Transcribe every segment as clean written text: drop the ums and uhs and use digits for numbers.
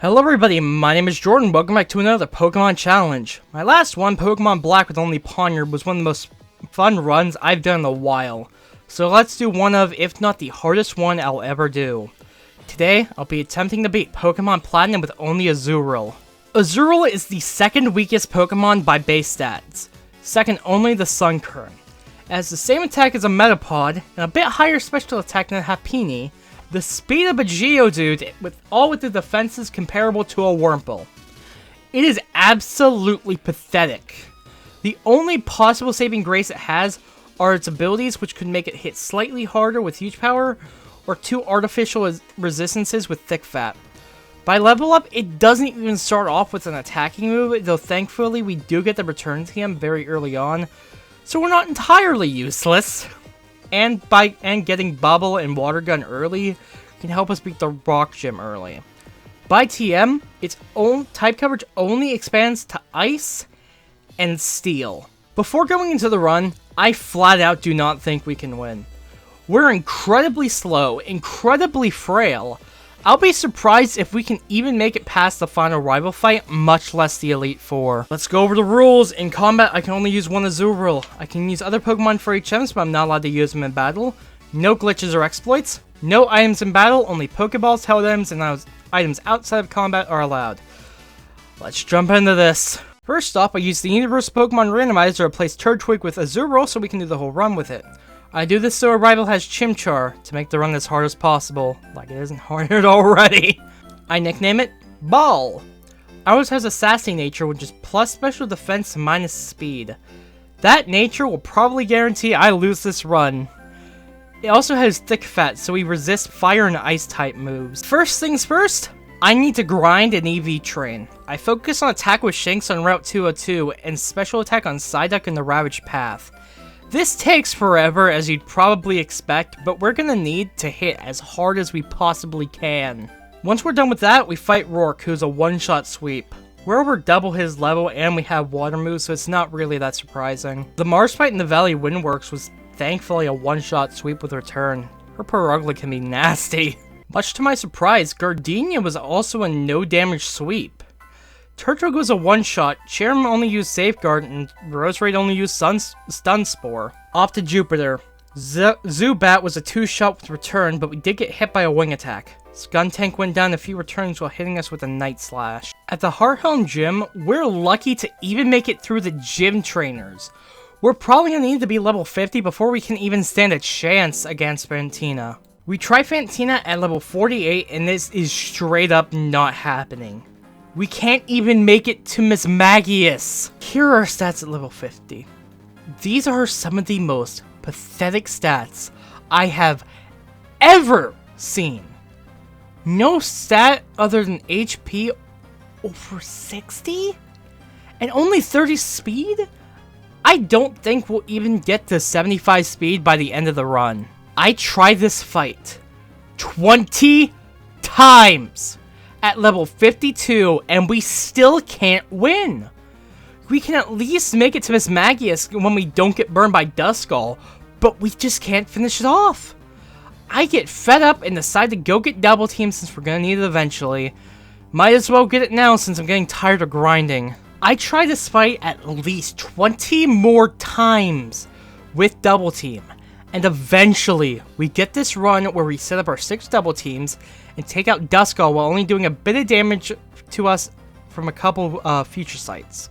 Hello everybody, my name is Jordan. Welcome back to another Pokemon Challenge. My last one, Pokemon Black with only Pawniard, was one of the most fun runs I've done in a while. So let's do one of, if not the hardest one I'll ever do. Today, I'll be attempting to beat Pokemon Platinum with only Azurill. Azurill is the second weakest Pokemon by base stats, second only the Sun Current. It has the same attack as a Metapod, and a bit higher special attack than a Happiny, the speed of a Geodude, with the defenses comparable to a Wurmple. It is absolutely pathetic. The only possible saving grace it has are its abilities, which could make it hit slightly harder with huge power, or two artificial resistances with thick fat. By level up, it doesn't even start off with an attacking move, though thankfully we do get the return to him very early on, so we're not entirely useless. And getting Bubble and Water Gun early can help us beat the Rock Gym early. By TM, its own type coverage only expands to Ice and Steel. Before going into the run, I flat out do not think we can win. We're incredibly slow, incredibly frail. I'll be surprised if we can even make it past the final rival fight, much less the Elite Four. Let's go over the rules. In combat, I can only use one Azurill. I can use other Pokemon for HMs, but I'm not allowed to use them in battle. No glitches or exploits. No items in battle, only Pokeballs, held items, and items outside of combat are allowed. Let's jump into this. First off, I use the Universal Pokemon Randomizer to replace Turtwig with Azurill so we can do the whole run with it. I do this so a rival has Chimchar, to make the run as hard as possible, like it isn't hard already. I nickname it Ball. Ours has a Sassy nature, which is plus special defense minus speed. That nature will probably guarantee I lose this run. It also has thick fat, so we resist fire and ice type moves. First things first, I need to grind an EV train. I focus on attack with Shanks on Route 202, and special attack on Psyduck in the Ravage path. This takes forever, as you'd probably expect, but we're gonna need to hit as hard as we possibly can. Once we're done with that, we fight Rourke, who's a one-shot sweep. We're over double his level, and we have water moves, so it's not really that surprising. The Mars fight in the Valley Windworks was thankfully a one-shot sweep with return. Her Purugly can be nasty. Much to my surprise, Gardenia was also a no-damage sweep. Turtwig was a one-shot, Cherim only used Safeguard, and Roserade only used Stun Spore. Off to Jupiter. Zubat was a two-shot with return, but we did get hit by a wing attack. Skuntank went down a few returns while hitting us with a Night Slash. At the Hearthelm Gym, we're lucky to even make it through the gym trainers. We're probably gonna need to be level 50 before we can even stand a chance against Fantina. We try Fantina at level 48, and this is straight up not happening. We can't even make it to Miss Magius. Here are our stats at level 50. These are some of the most pathetic stats I have ever seen. No stat other than HP over 60? And only 30 speed? I don't think we'll even get to 75 speed by the end of the run. I tried this fight 20 times at level 52, and we still can't win. We can at least make it to Miss Magius when we don't get burned by Duskull, but we just can't finish it off. I get fed up and decide to go get Double Team since we're gonna need it eventually. Might as well get it now since I'm getting tired of grinding. I try this fight at least 20 more times with Double Team, and eventually we get this run where we set up our 6 Double Teams and take out Duskull while only doing a bit of damage to us from a couple future sites.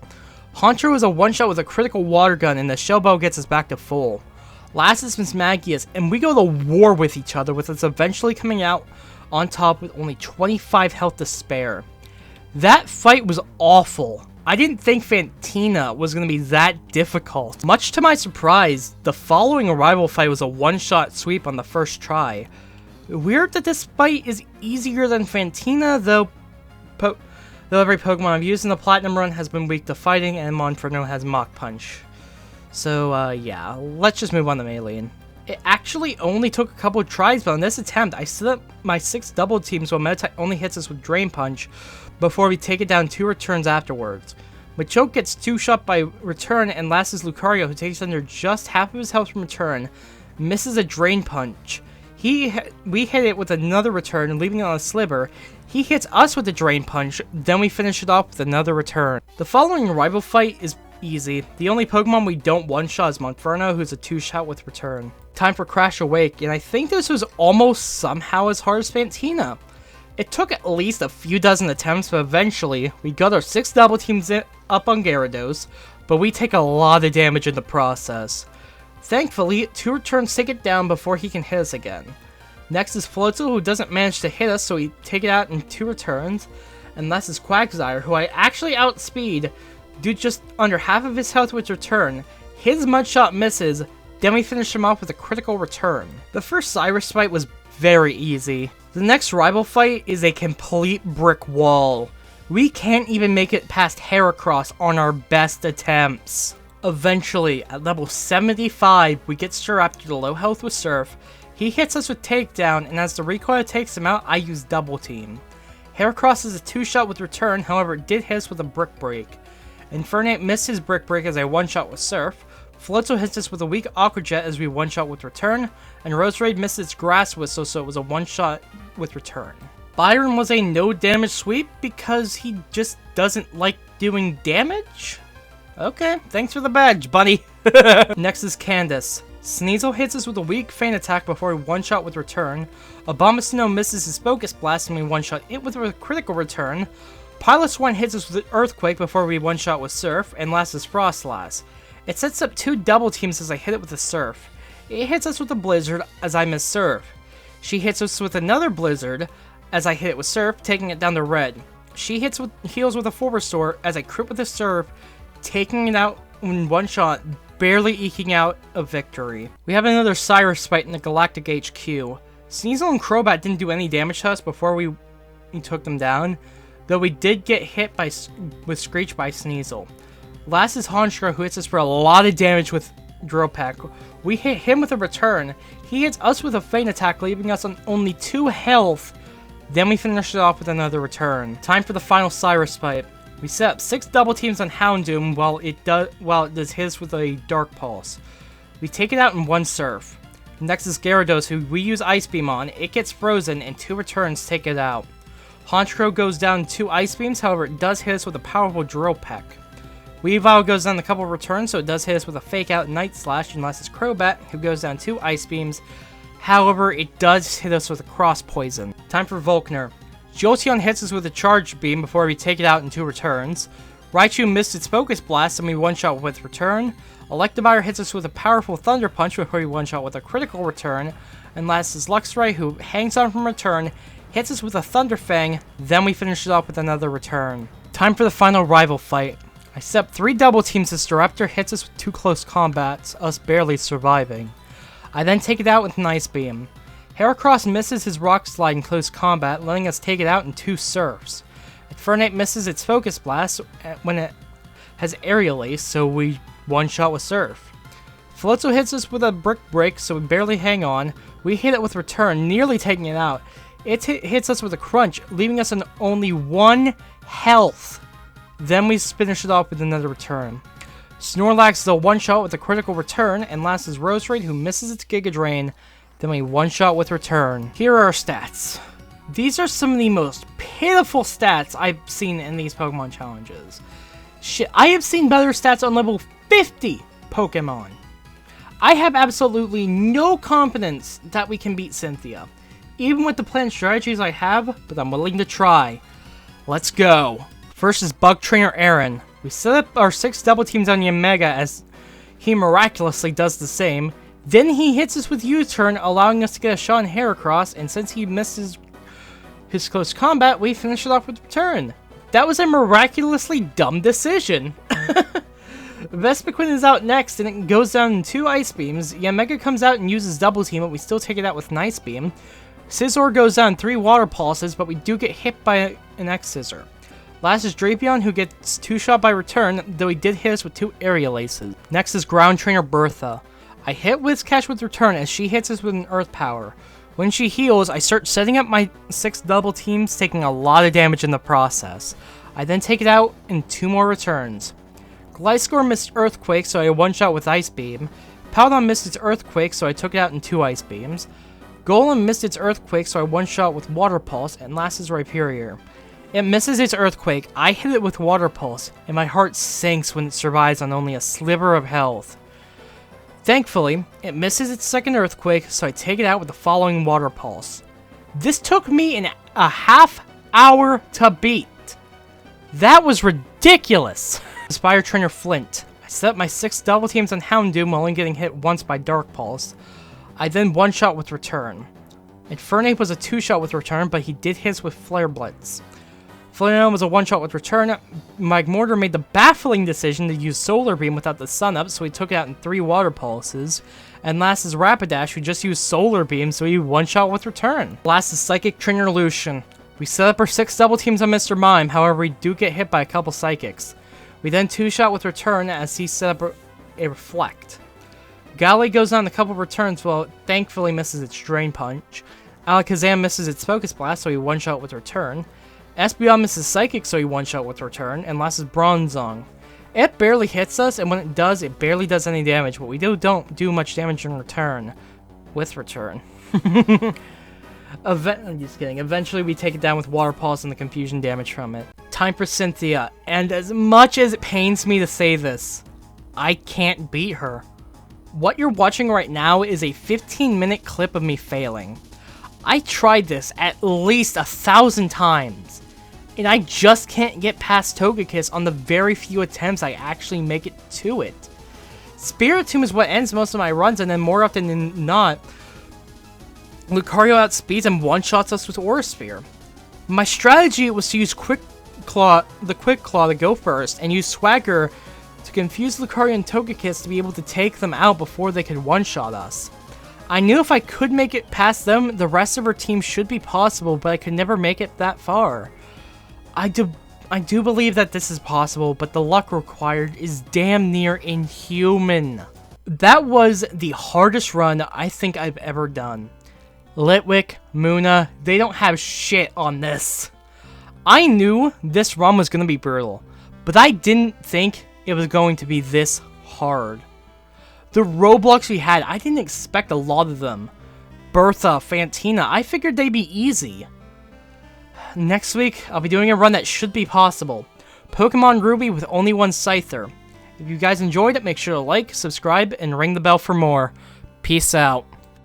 Haunter was a one-shot with a critical water gun, and the Shell Bow gets us back to full. Last is Miss Magius, and we go to war with each other, with us eventually coming out on top with only 25 health to spare. That fight was awful. I didn't think Fantina was going to be that difficult. Much to my surprise, the following rival fight was a one-shot sweep on the first try. Weird that this fight is easier than Fantina, though every Pokemon I've used in the Platinum run has been weak to fighting, and Monferno has Mach Punch. So, yeah, let's just move on to Maylene. It actually only took a couple of tries, but on this attempt, I set up my 6 double teams while Meditite only hits us with Drain Punch before we take it down 2 returns afterwards. Machoke gets 2-shot by return, and last is Lucario, who takes under just half of his health from return, misses a Drain Punch. We hit it with another return, leaving it on a sliver. He hits us with a Drain Punch, then we finish it off with another return. The following rival fight is easy. The only Pokemon we don't one-shot is Monferno, who's a 2-shot with return. Time for Crash Awake, and I think this was almost somehow as hard as Fantina. It took at least a few dozen attempts, but eventually, we got our 6 double teams up on Gyarados, but we take a lot of damage in the process. Thankfully, 2 returns take it down before he can hit us again. Next is Floatzel, who doesn't manage to hit us, so we take it out in 2 returns. And last is Quagsire, who I actually outspeed due to just under half of his health with return. His Mudshot misses, then we finish him off with a critical return. The first Cyrus fight was very easy. The next rival fight is a complete brick wall. We can't even make it past Heracross on our best attempts. Eventually, at level 75, we get Staraptor to low health with Surf. He hits us with Takedown, and as the recoil takes him out, I use Double Team. Heracross is a 2-shot with return, however it did hit us with a Brick Break. Infernape missed his Brick Break as I 1-shot with Surf. Floatzel hits us with a weak Aqua Jet as we 1-shot with return, and Roserade missed its Grass Whistle, so it was a 1-shot with return. Byron was a no damage sweep because he just doesn't like doing damage? Okay, thanks for the badge, buddy. Next is Candace. Sneasel hits us with a weak feint attack before we 1-shot with return. Abomasnow misses his Focus Blast and we 1-shot it with a critical return. Piloswine hits us with an Earthquake before we 1-shot with Surf, and last is Frostlass. It sets up 2 double teams as I hit it with a Surf. It hits us with a Blizzard as I miss Surf. She hits us with another Blizzard as I hit it with Surf, taking it down to red. She heals with a Full Restore as I crit with a Surf, taking it out in 1-shot, barely eking out a victory. We have another Cyrus fight in the Galactic HQ. Sneasel and Crobat didn't do any damage to us before we took them down, though we did get hit with Screech by Sneasel. Last is Honchkrow, who hits us for a lot of damage with Drill Peck. We hit him with a return. He hits us with a feint attack, leaving us on only 2 health. Then we finish it off with another return. Time for the final Cyrus fight. We set up 6 double teams on Houndoom while it does his with a Dark Pulse. We take it out in 1 Surf. Next is Gyarados, who we use Ice Beam on. It gets frozen and 2 returns take it out. Honchkrow goes down 2 Ice Beams, however it does hit us with a powerful Drill Peck. Weavile goes down a couple of returns, so it does hit us with a Fake Out Night Slash, and last is Crobat, who goes down 2 Ice Beams. However, it does hit us with a Cross Poison. Time for Volkner. Jolteon hits us with a Charge Beam before we take it out in 2 returns. Raichu missed its Focus Blast and we 1-shot with return. Electivire hits us with a powerful Thunder Punch before we 1-shot with a critical return. And last is Luxray, who hangs on from return, hits us with a Thunder Fang, then we finish it off with another return. Time for the final rival fight. I set up 3 double teams as Staraptor hits us with 2 close combats, us barely surviving. I then take it out with an Ice Beam. Heracross misses his Rock Slide in close combat, letting us take it out in 2 Surfs. Infernape misses its Focus Blast when it has Aerial Ace, so we 1-shot with Surf. Floatzel hits us with a Brick Break, so we barely hang on. We hit it with Return, nearly taking it out. It hits us with a Crunch, leaving us on only 1 health. Then we finish it off with another return. Snorlax is a 1-shot with a critical return, and last is Roserade, who misses its Giga Drain. Then we 1-shot with return. Here are our stats. These are some of the most pitiful stats I've seen in these Pokemon challenges. Shit, I have seen better stats on level 50 Pokemon. I have absolutely no confidence that we can beat Cynthia, even with the planned strategies I have, but I'm willing to try. Let's go. First is Bug Trainer Aaron. We set up our 6 double teams on Yamega as he miraculously does the same. Then he hits us with U-turn, allowing us to get a shot on Heracross, and since he misses his close combat, we finish it off with return. That was a miraculously dumb decision. Vespiquen is out next, and it goes down in 2 Ice Beams. Yamega comes out and uses Double Team, but we still take it out with an Ice Beam. Scizor goes down 3 Water Pulses, but we do get hit by an X-Scissor. Last is Drapion, who gets 2-shot by return, though he did hit us with 2 Aerial Aces. Next is Ground Trainer Bertha. I hit Whiscash with return as she hits us with an Earth Power. When she heals, I start setting up my 6 double teams, taking a lot of damage in the process. I then take it out in 2 more returns. Gliscor missed Earthquake, so I 1-shot with Ice Beam. Powdon missed its Earthquake, so I took it out in 2 Ice Beams. Golem missed its Earthquake, so I one-shot with Water Pulse, and last is Rhyperior. It misses its Earthquake, I hit it with Water Pulse, and my heart sinks when it survives on only a sliver of health. Thankfully, it misses its second Earthquake, so I take it out with the following Water Pulse. This took me a half hour to beat. That was ridiculous! Spire Trainer Flint. I set up my 6 double teams on Houndoom while only getting hit once by Dark Pulse. I then one-shot with Return. Infernape was a 2-shot with Return, but he did hit with Flare Blitz. Flareon was a 1-shot with Return. Magmortar made the baffling decision to use Solar Beam without the Sun up, so he took it out in 3 Water Pulses. And last is Rapidash, who just used Solar Beam, so he 1-shot with Return. Last is Psychic Trainer Lucian. We set up our 6 double teams on Mr. Mime, however we do get hit by a couple Psychics. We then 2-shot with Return as he set up a Reflect. Galley goes on a couple returns, while it thankfully misses its Drain Punch. Alakazam misses its Focus Blast, so he 1-shot with Return. Espeon misses Psychic, so he 1-shot with Return, and last is Bronzong. It barely hits us, and when it does, it barely does any damage, but we don't do much damage in return. With Return. I'm just kidding. Eventually, we take it down with Water Pulse and the confusion damage from it. Time for Cynthia, and as much as it pains me to say this, I can't beat her. What you're watching right now is a 15-minute clip of me failing. I tried this at least 1,000 times, and I just can't get past Togekiss on the very few attempts I actually make it to it. Spiritomb is what ends most of my runs, and then more often than not, Lucario outspeeds and one-shots us with Aura Sphere. My strategy was to use the Quick Claw to go first, and use Swagger to confuse Lucario and Togekiss to be able to take them out before they could one-shot us. I knew if I could make it past them, the rest of our team should be possible, but I could never make it that far. I do believe that this is possible, but the luck required is damn near inhuman. That was the hardest run I think I've ever done. Litwick, Munna, they don't have shit on this. I knew this run was going to be brutal, but I didn't think it was going to be this hard. The roadblocks we had, I didn't expect a lot of them. Bertha, Fantina, I figured they'd be easy. Next week, I'll be doing a run that should be possible. Pokemon Ruby with only 1 Scyther. If you guys enjoyed it, make sure to like, subscribe, and ring the bell for more. Peace out.